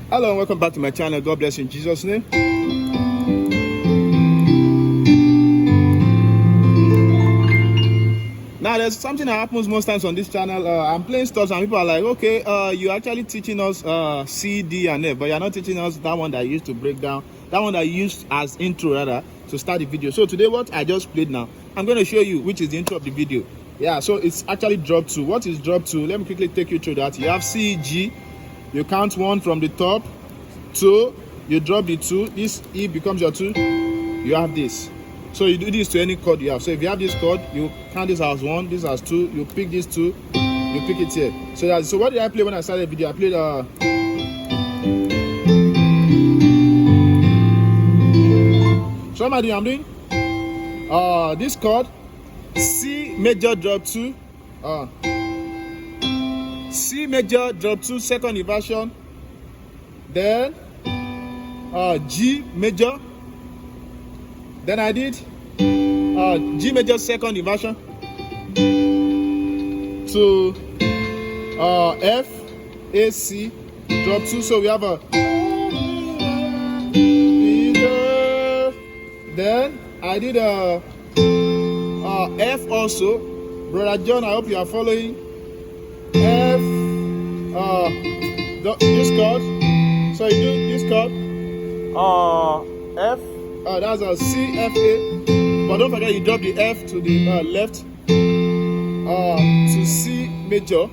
Hello and welcome back to my channel. God bless you in Jesus' name. Now there's something that happens most times on this channel. I'm playing stuff and people are like, okay, you're actually teaching us C, D and F, but you're not teaching us that one that you used to break down, that one that you used as intro rather to start the video. So today what I just played now, I'm going to show you which is the intro of the video. Yeah, so it's actually drop 2. What is drop 2? Let me quickly take you through that. You have C, G, you count 1 from the top, 2, you drop the 2, this E becomes your 2, you have this. So you do this to any chord you have. So if you have this chord, you count this as 1, this as 2, you pick this 2, you pick it here. So what did I play when I started the video? I played so what am I doing? I'm doing this chord, C major drop 2, C major drop 2 second inversion, then G major, then I did G major second inversion to F, A, C drop 2. So we have a then I did a F also. Brother John, I hope you are following. F, this chord. So you do this chord, F, that's a C, F, A. But don't forget you drop the F to the left, to C major.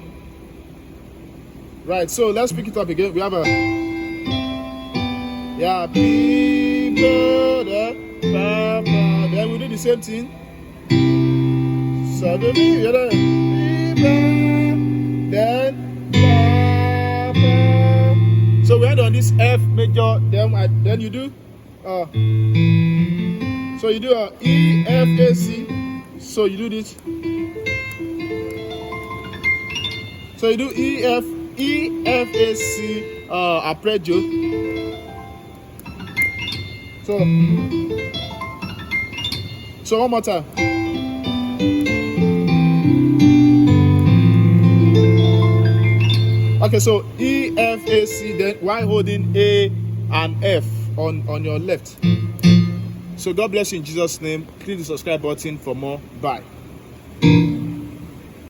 Right, so let's pick it up again. We have a, yeah, B, then we do the same thing. So then so we end on this F major, then you do so you do a E, F, A, C. So you do this. So you do E, F, A, C, arpeggio. So one more time. Okay, so E, F, A, C, then while holding A and F on your left. So God bless you in Jesus' name. Click the subscribe button for more. Bye.